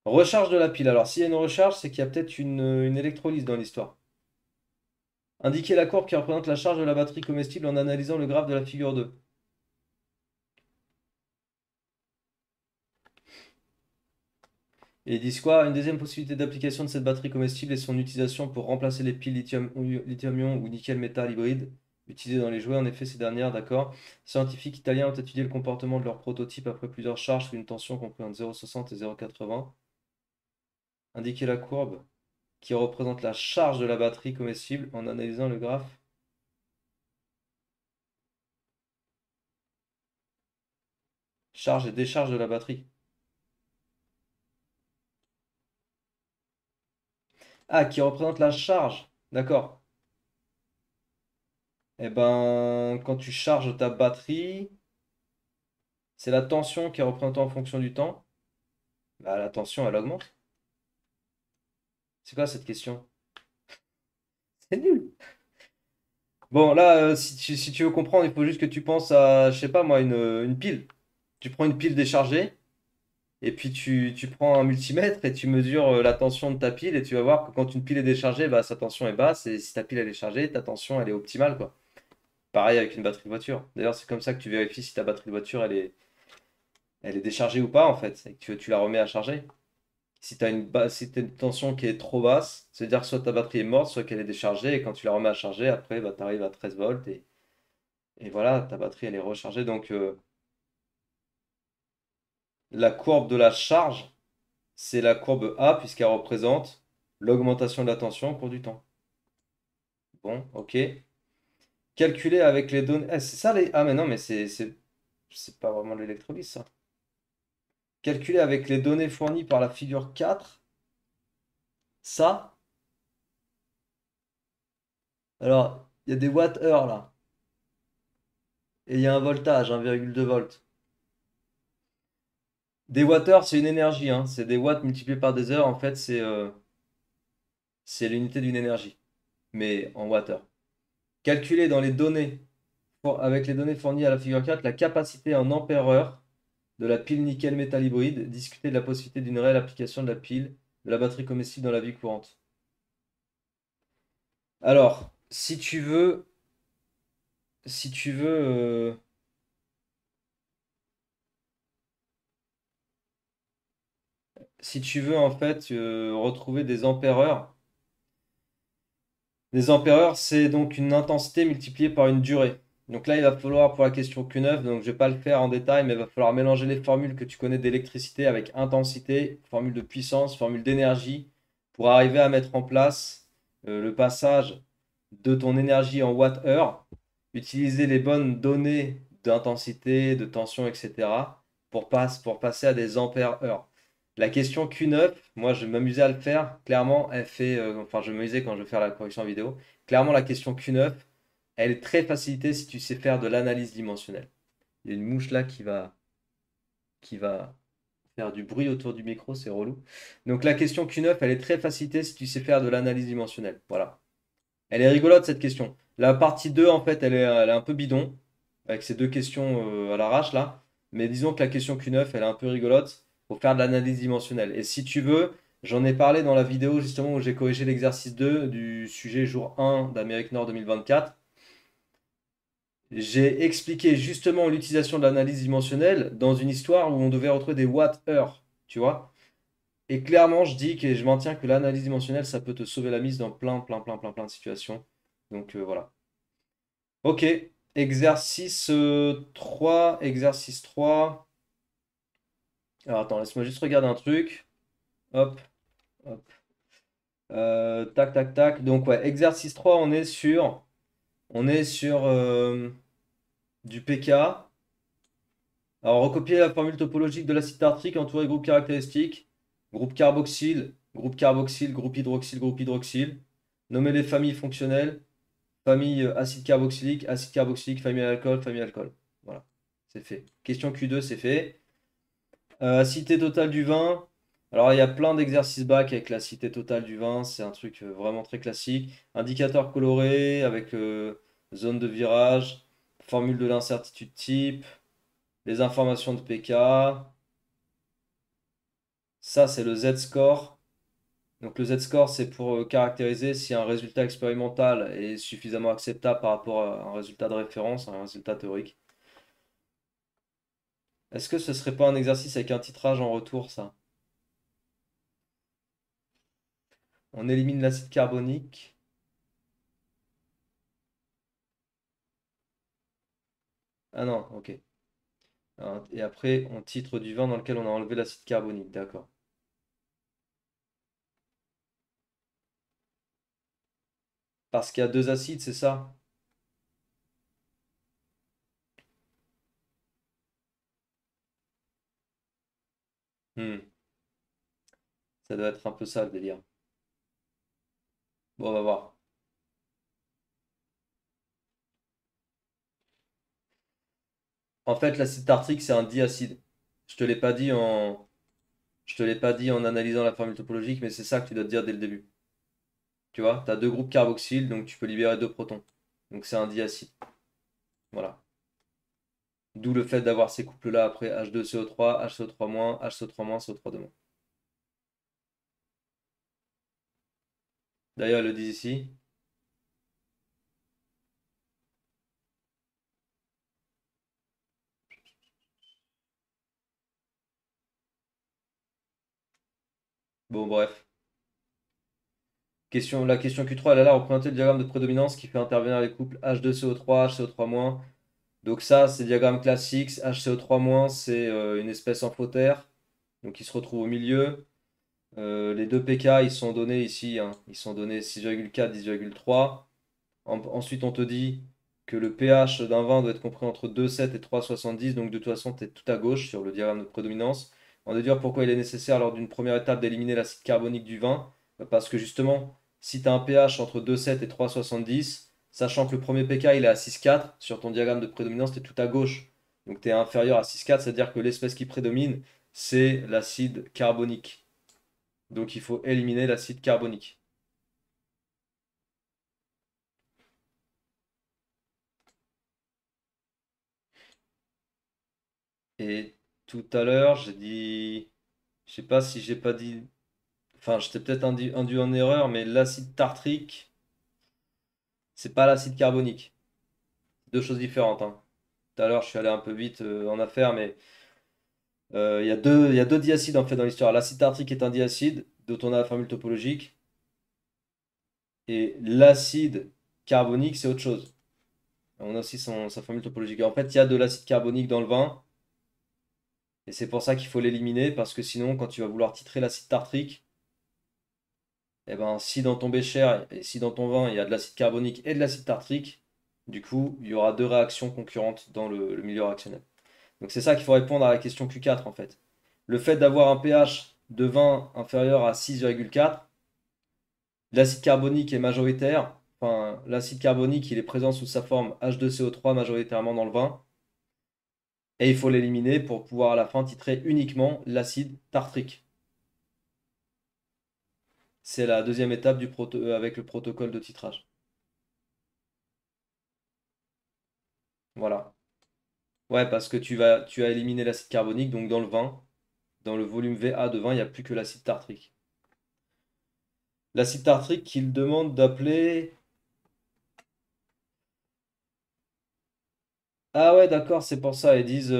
A: Recharge de la pile. Alors, s'il y a une recharge, c'est qu'il y a peut-être une électrolyse dans l'histoire. Indiquer la courbe qui représente la charge de la batterie comestible en analysant le graphe de la figure 2. Et ils disent quoi? Une deuxième possibilité d'application de cette batterie comestible est son utilisation pour remplacer les piles lithium-ion ou nickel-métal hybride utilisées dans les jouets. En effet, ces dernières, d'accord. Scientifiques italiens ont étudié le comportement de leur prototype après plusieurs charges sous une tension comprise entre 0,60 et 0,80. Indiquer la courbe qui représente la charge de la batterie comestible en analysant le graphe. Charge et décharge de la batterie. Ah, qui représente la charge. D'accord. Eh ben, quand tu charges ta batterie, c'est la tension qui est représentée en fonction du temps. Bah, la tension, elle augmente. C'est quoi cette question? C'est nul. Bon, là, si tu veux comprendre, il faut juste que tu penses à, je sais pas moi, une pile. Tu prends une pile déchargée, Et puis tu prends un multimètre et tu mesures la tension de ta pile et tu vas voir que quand une pile est déchargée, bah, sa tension est basse et si ta pile elle est chargée, ta tension elle est optimale quoi. Pareil avec une batterie de voiture. D'ailleurs, c'est comme ça que tu vérifies si ta batterie de voiture elle est déchargée ou pas en fait et que tu la remets à charger. Si t'as une tension qui est trop basse, c'est-à-dire que soit ta batterie est morte, soit qu'elle est déchargée et quand tu la remets à charger, après bah, tu arrives à 13 volts et voilà, ta batterie elle est rechargée. Donc la courbe de la charge, c'est la courbe A puisqu'elle représente l'augmentation de la tension au cours du temps. Bon, ok. Calculer avec les données. Ah, c'est ça les. Ah, mais non, mais c'est pas vraiment de l'électrolyse ça. Calculer avec les données fournies par la figure 4. Ça, alors, il y a des watts-heure là. Et il y a un voltage, 1,2 volts. Des watts-heure, c'est une énergie, hein. C'est des watts multipliés par des heures. En fait, c'est l'unité d'une énergie, mais en watts-heure. Calculer dans les données, avec les données fournies à la figure 4, la capacité en ampères-heure de la pile nickel métal hybride, discuter de la possibilité d'une réelle application de la pile de la batterie comestible dans la vie courante. Alors, si tu veux, si tu veux en fait retrouver des ampères-heure, les ampères-heure, c'est donc une intensité multipliée par une durée. Donc là, il va falloir pour la question Q9, donc je vais pas le faire en détail, mais il va falloir mélanger les formules que tu connais d'électricité avec intensité, formule de puissance, formule d'énergie, pour arriver à mettre en place le passage de ton énergie en watts-heure, utiliser les bonnes données d'intensité, de tension, etc. pour passer à des ampères-heure. La question Q9, moi je m'amusais à le faire, clairement, elle fait, enfin je m'amusais quand je vais faire la correction en vidéo, clairement la question Q9, elle est très facilitée si tu sais faire de l'analyse dimensionnelle. Il y a une mouche là qui va faire du bruit autour du micro, c'est relou. Donc la question Q9, elle est très facilitée si tu sais faire de l'analyse dimensionnelle. Voilà. Elle est rigolote cette question. La partie 2, en fait, elle est un peu bidon, avec ces deux questions à l'arrache là. Mais disons que la question Q9, elle est un peu rigolote pour faire de l'analyse dimensionnelle. Et si tu veux, j'en ai parlé dans la vidéo justement où j'ai corrigé l'exercice 2 du sujet jour 1 d'Amérique Nord 2024. J'ai expliqué justement l'utilisation de l'analyse dimensionnelle dans une histoire où on devait retrouver des watts-heure, tu vois. Et clairement, je dis que je maintiens que l'analyse dimensionnelle, ça peut te sauver la mise dans plein, plein, plein, plein, plein de situations. Donc voilà. Ok, exercice 3, exercice 3. Alors attends, laisse-moi juste regarder un truc. Hop, hop. Tac, tac, tac. Donc ouais, exercice 3, on est sur du pK. Alors recopier la formule topologique de l'acide tartrique entouré de groupes caractéristiques. Groupe carboxyle, groupe carboxyle, groupe hydroxyle, groupe hydroxyle. Nommer les familles fonctionnelles. Famille acide carboxylique, famille alcool, famille alcool. Voilà, c'est fait. Question Q2, c'est fait. Acidité totale du vin. Alors, il y a plein d'exercices bac avec l'acidité totale du vin. C'est un truc vraiment très classique. Indicateur coloré avec zone de virage. Formule de l'incertitude type. Les informations de pK. Ça, c'est le Z-score. Donc, le Z-score, c'est pour caractériser si un résultat expérimental est suffisamment acceptable par rapport à un résultat de référence, un résultat théorique. Est-ce que ce serait pas un exercice avec un titrage en retour, ça? On élimine l'acide carbonique. Ah non, ok. Et après, on titre du vin dans lequel on a enlevé l'acide carbonique. D'accord. Parce qu'il y a deux acides, c'est ça? Hmm, ça doit être un peu ça le délire. Bon, on va voir. En fait, l'acide tartrique, c'est un diacide. Je te l'ai pas dit en... Je te l'ai pas dit en analysant la formule topologique, mais c'est ça que tu dois te dire dès le début. Tu vois, tu as deux groupes carboxyles, donc tu peux libérer deux protons. Donc c'est un diacide. Voilà. D'où le fait d'avoir ces couples-là après H2CO3, HCO3-, HCO3-, CO3-. D'ailleurs, ils le disent ici. Bon, bref. La question Q3, elle est là, représenter le diagramme de prédominance qui fait intervenir les couples H2CO3, HCO3-. Donc ça, c'est diagramme classique. HCO3-, c'est une espèce amphotère, donc il se retrouve au milieu. Les deux pK, ils sont donnés ici, hein. Ils sont donnés 6,4, 10,3. Ensuite, on te dit que le pH d'un vin doit être compris entre 2,7 et 3,70. Donc de toute façon, tu es tout à gauche sur le diagramme de prédominance. On va dire pourquoi il est nécessaire lors d'une première étape d'éliminer l'acide carbonique du vin. Parce que justement, si tu as un pH entre 2,7 et 3,70, sachant que le premier pK il est à 6,4, sur ton diagramme de prédominance, tu es tout à gauche. Donc tu es inférieur à 6,4, c'est-à-dire que l'espèce qui prédomine, c'est l'acide carbonique. Donc il faut éliminer l'acide carbonique. Et tout à l'heure, j'ai dit, je sais pas si j'ai pas dit, enfin, j'étais peut-être induit en erreur, mais l'acide tartrique, c'est pas l'acide carbonique. Deux choses différentes, hein. Tout à l'heure, je suis allé un peu vite en affaire, mais il y a deux diacides en fait dans l'histoire. L'acide tartrique est un diacide dont on a la formule topologique, et l'acide carbonique, c'est autre chose. On a aussi sa formule topologique. Et en fait, il y a de l'acide carbonique dans le vin, et c'est pour ça qu'il faut l'éliminer, parce que sinon, quand tu vas vouloir titrer l'acide tartrique, eh ben, si dans ton bécher et si dans ton vin il y a de l'acide carbonique et de l'acide tartrique, du coup, il y aura deux réactions concurrentes dans le milieu réactionnel. Donc c'est ça qu'il faut répondre à la question Q4 en fait. Le fait d'avoir un pH de vin inférieur à 6,4, l'acide carbonique est majoritaire. Enfin, l'acide carbonique, il est présent sous sa forme H2CO3 majoritairement dans le vin. Et il faut l'éliminer pour pouvoir à la fin titrer uniquement l'acide tartrique. C'est la deuxième étape avec le protocole de titrage. Voilà. Ouais, parce que tu as éliminé l'acide carbonique, donc dans le vin, dans le volume VA de vin, il n'y a plus que l'acide tartrique. L'acide tartrique qu'il demande d'appeler. Ah ouais, d'accord, c'est pour ça. Ils disent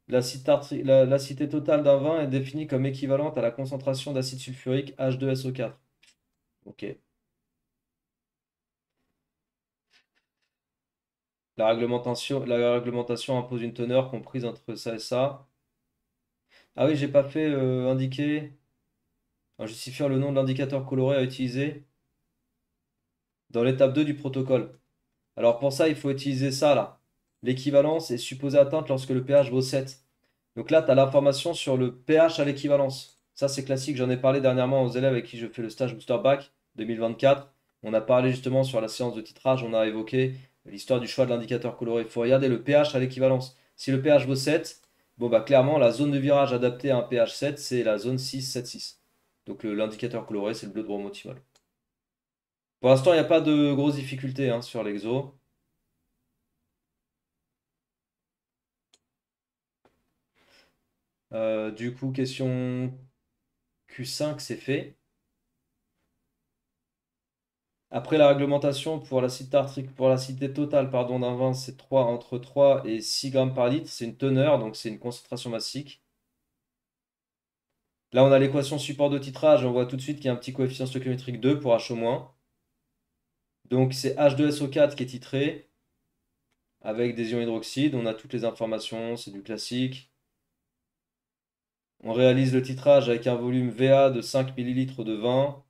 A: l'acidité totale d'un vin est définie comme équivalente à la concentration d'acide sulfurique H2SO4. Ok. La réglementation impose une teneur comprise entre ça et ça. Ah oui, j'ai pas fait indiquer en justifiant le nom de l'indicateur coloré à utiliser dans l'étape 2 du protocole. Alors pour ça, il faut utiliser ça là. L'équivalence est supposée atteinte lorsque le pH vaut 7. Donc là, tu as l'information sur le pH à l'équivalence. Ça, c'est classique. J'en ai parlé dernièrement aux élèves avec qui je fais le stage Booster Back 2024. On a parlé justement sur la séance de titrage. On a évoqué l'histoire du choix de l'indicateur coloré. Il faut regarder le pH à l'équivalence. Si le pH vaut 7, bon bah clairement, la zone de virage adaptée à un pH 7, c'est la zone 6-7-6. Donc l'indicateur coloré, c'est le bleu de bromotimol. Pour l'instant, il n'y a pas de grosses difficultés hein, sur l'exo. Du coup, question Q5, c'est fait. Après la réglementation pour l'acide tartrique, pour l'acidité totale pardon, d'un vin, c'est entre 3 et 6 grammes par litre. C'est une teneur, donc c'est une concentration massique. Là, on a l'équation support de titrage. On voit tout de suite qu'il y a un petit coefficient stoichiométrique 2 pour H au-. Donc c'est H2SO4 qui est titré avec des ions hydroxydes. On a toutes les informations, c'est du classique. On réalise le titrage avec un volume VA de 5 ml de vin.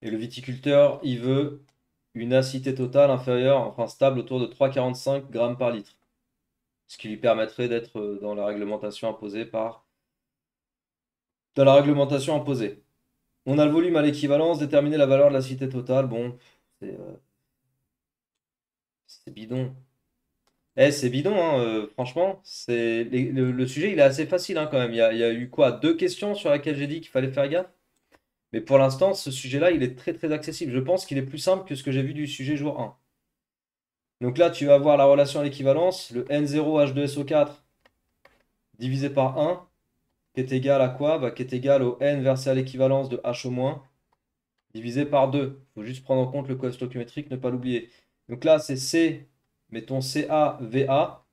A: Et le viticulteur, il veut une acidité totale inférieure, enfin stable, autour de 3,45 grammes par litre. Ce qui lui permettrait d'être dans la réglementation imposée Dans la réglementation imposée. On a le volume à l'équivalence, déterminer la valeur de l'acidité totale. Bon, c'est c'est bidon. C'est bidon, hein, franchement. Le sujet, il est assez facile hein, quand même. Il y a eu quoi? Deux questions sur lesquelles j'ai dit qu'il fallait faire gaffe? Mais pour l'instant, ce sujet-là, il est très très accessible. Je pense qu'il est plus simple que ce que j'ai vu du sujet jour 1. Donc là, tu vas avoir la relation à l'équivalence, le N0H2SO4 divisé par 1, qui est égal à quoi? Bah, qui est égal au N versé à l'équivalence de H au moins, divisé par 2. Il faut juste prendre en compte le coefficient stoichiométrique, ne pas l'oublier. Donc là, c'est C, mettons CA-VA,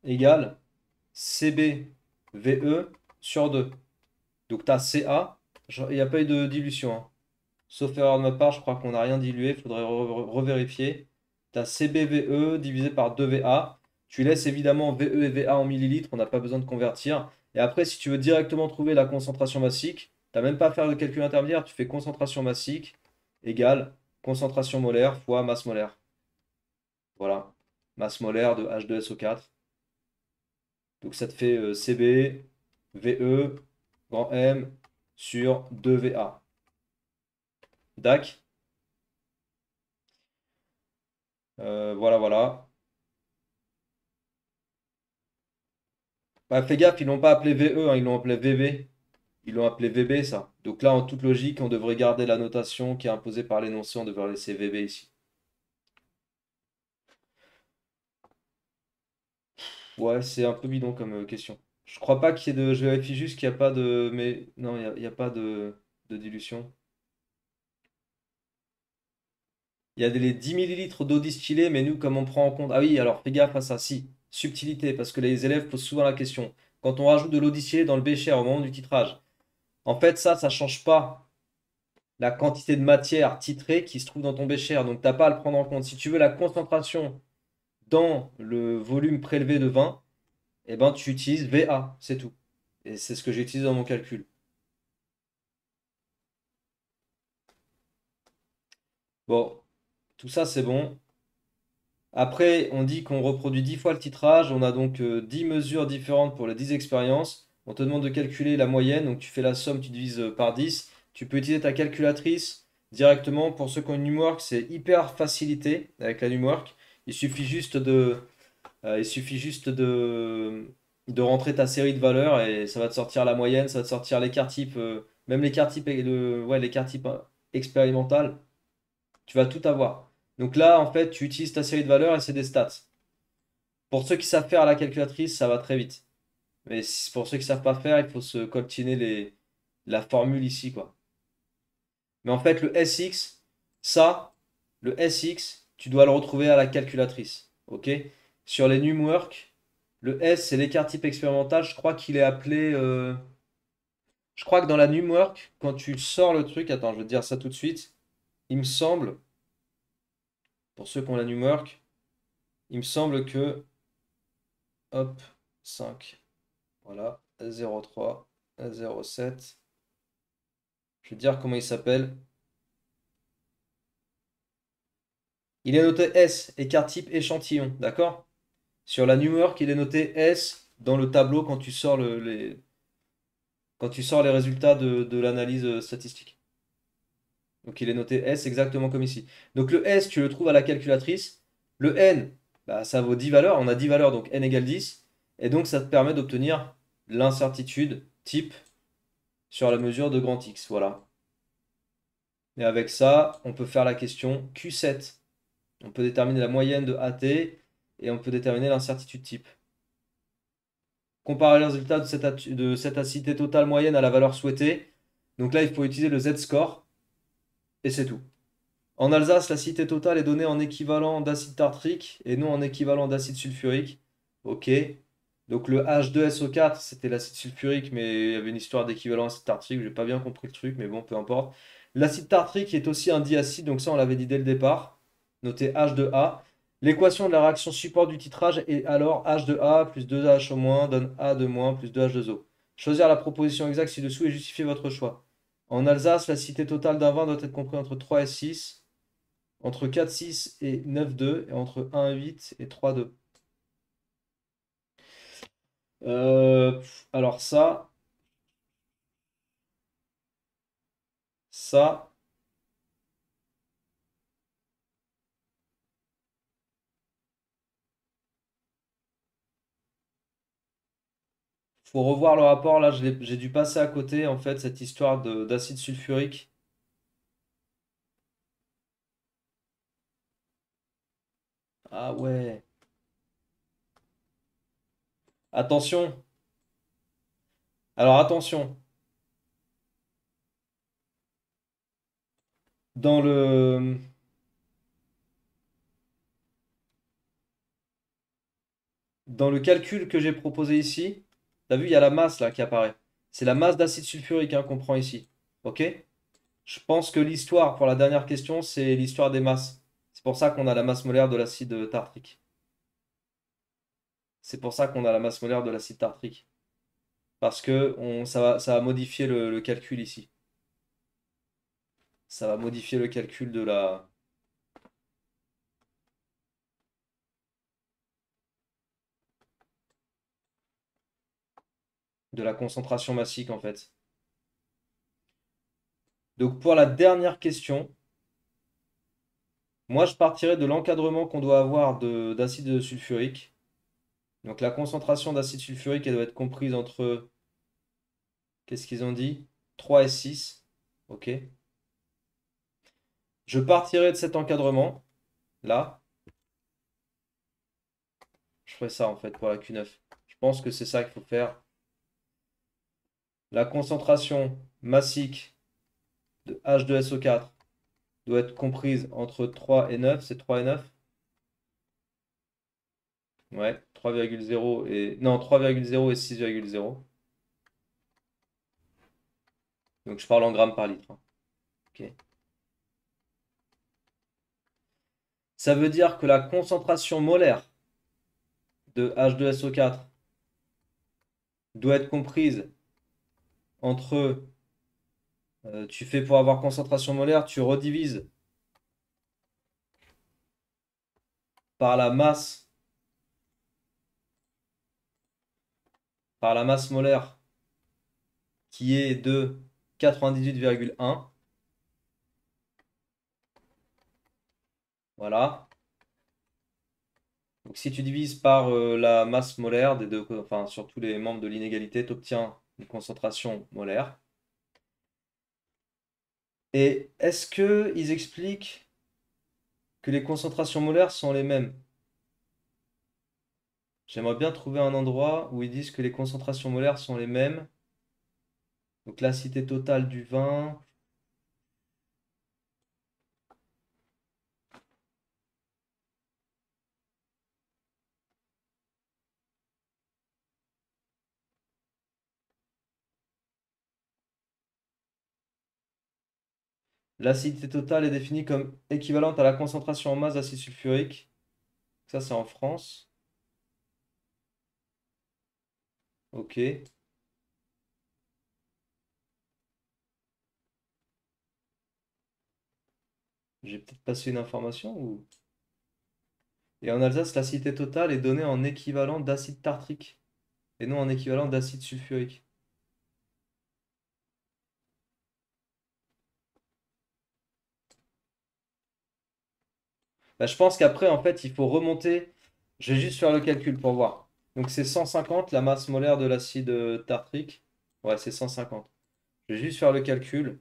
A: égale CB-VE sur 2. Donc tu as CA, il n'y a pas eu de dilution, hein. Sauf erreur de ma part, je crois qu'on n'a rien dilué, il faudrait revérifier. Tu as CBVE divisé par 2VA. Tu laisses évidemment VE et VA en millilitres, on n'a pas besoin de convertir. Et après, si tu veux directement trouver la concentration massique, tu n'as même pas à faire le calcul intermédiaire, tu fais concentration massique égale concentration molaire fois masse molaire. Voilà, masse molaire de H2SO4. Donc ça te fait CB, VE, grand M sur 2VA. DAC. Voilà, voilà. Bah, fais gaffe, ils l'ont pas appelé VE, hein, ils l'ont appelé VB. Ils l'ont appelé VB, ça. Donc là, en toute logique, on devrait garder la notation qui est imposée par l'énoncé, on devrait laisser VB ici. Ouais, c'est un peu bidon comme question. Je crois pas qu'il y ait de. Je vérifie juste qu'il n'y a pas de. Mais non, il y a pas de dilution. Il y a les 10 millilitres d'eau distillée, mais nous, comme on prend en compte. Ah oui, alors fais gaffe à ça, si. Subtilité, parce que les élèves posent souvent la question. Quand on rajoute de l'eau distillée dans le bécher au moment du titrage, en fait, ça change pas la quantité de matière titrée qui se trouve dans ton bécher. Donc, tu n'as pas à le prendre en compte. Si tu veux la concentration dans le volume prélevé de vin, eh ben, tu utilises VA, c'est tout. Et c'est ce que j'utilise dans mon calcul. Bon, tout ça, c'est bon. Après, on dit qu'on reproduit 10 fois le titrage. On a donc 10 mesures différentes pour les 10 expériences. On te demande de calculer la moyenne. Donc, tu fais la somme, tu divises par 10. Tu peux utiliser ta calculatrice directement. Pour ceux qui ont une Numwork, c'est hyper facilité avec la Numwork. Il suffit juste de, de rentrer ta série de valeurs et ça va te sortir la moyenne, ça va te sortir l'écart type, même l'écart type, ouais, l'écart type expérimental. Tu vas tout avoir. Donc là, en fait, tu utilises ta série de valeurs et c'est des stats. Pour ceux qui savent faire à la calculatrice, ça va très vite. Mais pour ceux qui savent pas faire, il faut se coltiner la formule ici, quoi. Mais en fait, le SX, ça, le SX, tu dois le retrouver à la calculatrice. OK? Sur les Numwork, le S, c'est l'écart type expérimental. Je crois qu'il est appelé. Je crois que dans la Numwork, quand tu sors le truc, attends, je vais te dire ça tout de suite. Il me semble, pour ceux qui ont la Numwork, il me semble que. Hop, 5. Voilà, 0,3, 0,7. Je vais te dire comment il s'appelle. Il est noté S, écart type échantillon, d'accord? Sur la Numwork, il est noté S dans le tableau quand tu sors les résultats de l'analyse statistique. Donc il est noté S exactement comme ici. Donc le S, tu le trouves à la calculatrice. Le N, bah, ça vaut 10 valeurs. On a 10 valeurs, donc N égale 10. Et donc ça te permet d'obtenir l'incertitude type sur la mesure de grand X. Voilà. Et avec ça, on peut faire la question Q7. On peut déterminer la moyenne de AT et on peut déterminer l'incertitude type. Comparer les résultats de cette acidité totale moyenne à la valeur souhaitée. Donc là, il faut utiliser le Z-score et c'est tout. En Alsace, l'acidité totale est donnée en équivalent d'acide tartrique et non en équivalent d'acide sulfurique. Ok. Donc le H2SO4, c'était l'acide sulfurique, mais il y avait une histoire d'équivalent acide tartrique. J'ai pas bien compris le truc, mais bon, peu importe. L'acide tartrique est aussi un diacide, donc ça on l'avait dit dès le départ. Noté H2A. L'équation de la réaction support du titrage est alors H2A plus 2H au moins donne A de moins plus 2H2O. Choisir la proposition exacte ci-dessous et justifier votre choix. En Alsace, l'acidité totale d'un vin doit être comprise entre 3 et 6. Entre 4,6 et 9,2 et entre 1,8 et 3,2. Alors ça, Faut revoir le rapport. Là, j'ai dû passer à côté, en fait, cette histoire d'acide sulfurique. Ah ouais. Attention. Alors attention. Dans le, dans le calcul que j'ai proposé ici, t'as vu, il y a la masse là qui apparaît. C'est la masse d'acide sulfurique hein, qu'on prend ici. Ok? Je pense que l'histoire, pour la dernière question, c'est l'histoire des masses. C'est pour ça qu'on a la masse molaire de l'acide tartrique. C'est pour ça qu'on a la masse molaire de l'acide tartrique. Parce que ça va modifier le calcul ici. Ça va modifier le calcul de la concentration massique en fait. Donc pour la dernière question, moi je partirais de l'encadrement qu'on doit avoir d'acide sulfurique. Donc la concentration d'acide sulfurique, elle doit être comprise entre, qu'est-ce qu'ils ont dit? 3 et 6. Ok. Je partirai de cet encadrement, là. Je ferai ça en fait pour la Q9. Je pense que c'est ça qu'il faut faire. La concentration massique de H2SO4 doit être comprise entre 3 et 9. C'est 3 et 9? Ouais, 3,0 et... Non, 3,0 et 6,0. Donc je parle en grammes par litre, hein. Ok. Ça veut dire que la concentration molaire de H2SO4 doit être comprise entre... tu fais pour avoir concentration molaire, tu redivises par la masse molaire qui est de 98,1. Voilà. Donc si tu divises par la masse molaire des deux, enfin sur tous les membres de l'inégalité, tu obtiens une concentration molaire. Et est-ce qu'ils expliquent que les concentrations molaires sont les mêmes? J'aimerais bien trouver un endroit où ils disent que les concentrations molaires sont les mêmes. Donc l'acidité totale du vin. L'acidité totale est définie comme équivalente à la concentration en masse d'acide sulfurique. Ça, c'est en France. Ok. J'ai peut-être passé une information ou... Et en Alsace, l'acidité totale est donnée en équivalent d'acide tartrique et non en équivalent d'acide sulfurique. Bah, je pense qu'après, en fait, il faut remonter. Je vais juste faire le calcul pour voir. Donc, c'est 150 la masse molaire de l'acide tartrique. Ouais, c'est 150. Je vais juste faire le calcul.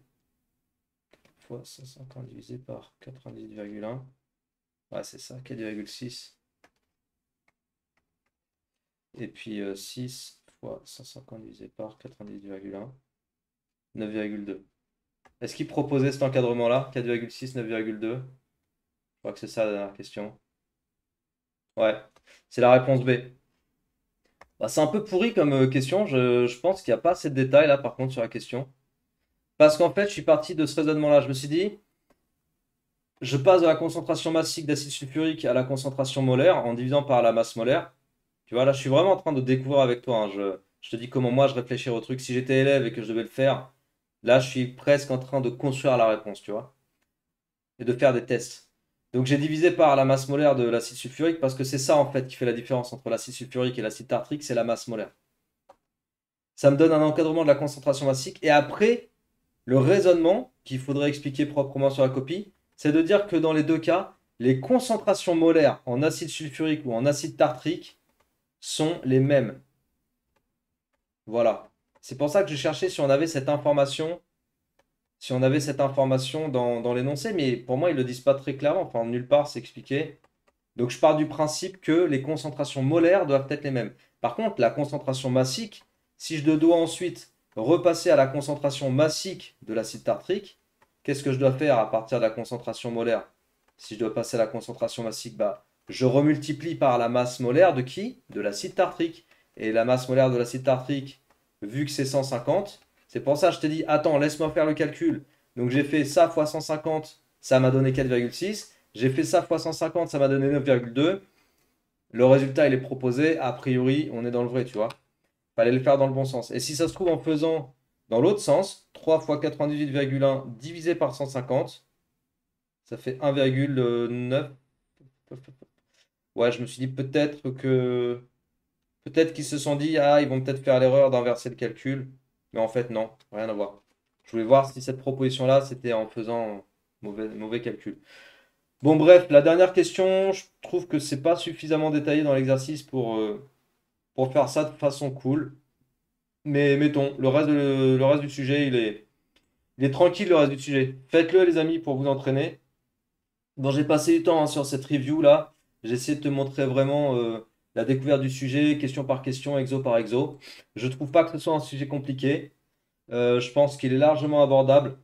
A: Fois 150 divisé par 90,1. Ouais, c'est ça, 4,6. Et puis 6 fois 150 divisé par 90,1. 9,2. Est-ce qu'il proposait cet encadrement-là? 4,6, 9,2. Je crois que c'est ça la dernière question. Ouais, c'est la réponse B. Bah, c'est un peu pourri comme question. Je pense qu'il n'y a pas assez de détails là par contre sur la question. Parce qu'en fait, je suis parti de ce raisonnement-là. Je me suis dit, je passe de la concentration massique d'acide sulfurique à la concentration molaire en divisant par la masse molaire. Tu vois, là, je suis vraiment en train de découvrir avec toi, hein. Je te dis comment moi je réfléchis au truc. Si j'étais élève et que je devais le faire, là, je suis presque en train de construire la réponse, tu vois, et de faire des tests. Donc j'ai divisé par la masse molaire de l'acide sulfurique parce que c'est ça en fait qui fait la différence entre l'acide sulfurique et l'acide tartrique, c'est la masse molaire. Ça me donne un encadrement de la concentration massique. Et après, le raisonnement qu'il faudrait expliquer proprement sur la copie, c'est de dire que dans les deux cas, les concentrations molaires en acide sulfurique ou en acide tartrique sont les mêmes. Voilà. C'est pour ça que je cherchais si on avait cette information, si on avait cette information dans l'énoncé, mais pour moi, ils le disent pas très clairement. Enfin, nulle part, c'est expliqué. Donc, je pars du principe que les concentrations molaires doivent être les mêmes. Par contre, la concentration massique, si je dois ensuite repasser à la concentration massique de l'acide tartrique, qu'est-ce que je dois faire à partir de la concentration molaire? Si je dois passer à la concentration massique, bah, je remultiplie par la masse molaire de qui? De l'acide tartrique. Et la masse molaire de l'acide tartrique, vu que c'est 150, c'est pour ça que je t'ai dit, attends, laisse-moi faire le calcul. Donc j'ai fait ça fois 150, ça m'a donné 4,6. J'ai fait ça fois 150, ça m'a donné 9,2. Le résultat, il est proposé. A priori, on est dans le vrai, tu vois. Fallait le faire dans le bon sens. Et si ça se trouve, en faisant dans l'autre sens, 3 fois 98,1 divisé par 150, ça fait 1,9. Ouais, je me suis dit peut-être qu'ils se sont dit, ah, ils vont peut-être faire l'erreur d'inverser le calcul. Mais en fait, non, rien à voir. Je voulais voir si cette proposition-là, c'était en faisant mauvais calcul. Bon, bref, la dernière question, je trouve que c'est pas suffisamment détaillé dans l'exercice pour faire ça de façon cool. Mais mettons, le reste du sujet, il est tranquille, le reste du sujet. Faites-le, les amis, pour vous entraîner. Bon, j'ai passé du temps hein, sur cette review-là. J'ai essayé de te montrer vraiment la découverte du sujet, question par question, exo par exo. Je trouve pas que ce soit un sujet compliqué. Je pense qu'il est largement abordable.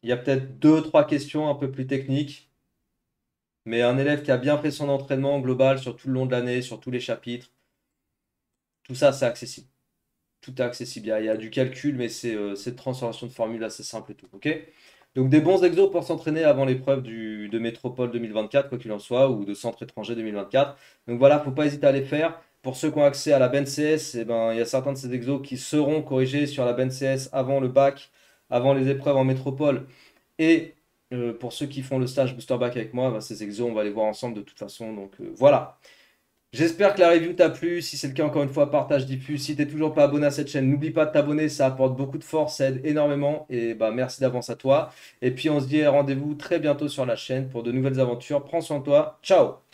A: Il y a peut-être deux, trois questions un peu plus techniques. Mais un élève qui a bien fait son entraînement global sur tout le long de l'année, sur tous les chapitres, tout ça, c'est accessible. Tout est accessible. Il y a du calcul, mais c'est de transformation de formule assez simple et tout. Ok? Donc des bons exos pour s'entraîner avant l'épreuve de Métropole 2024, quoi qu'il en soit, ou de Centre étranger 2024. Donc voilà, faut pas hésiter à les faire. Pour ceux qui ont accès à la BNCS, eh ben, il y a certains de ces exos qui seront corrigés sur la BNCS avant le bac, avant les épreuves en métropole. Et pour ceux qui font le stage Booster Back avec moi, ben, ces exos, on va les voir ensemble de toute façon. Donc voilà. J'espère que la review t'a plu. Si c'est le cas, encore une fois, partage, diffuse. Si t'es toujours pas abonné à cette chaîne, n'oublie pas de t'abonner. Ça apporte beaucoup de force, ça aide énormément. Et bah merci d'avance à toi. Et puis on se dit rendez-vous très bientôt sur la chaîne pour de nouvelles aventures. Prends soin de toi. Ciao!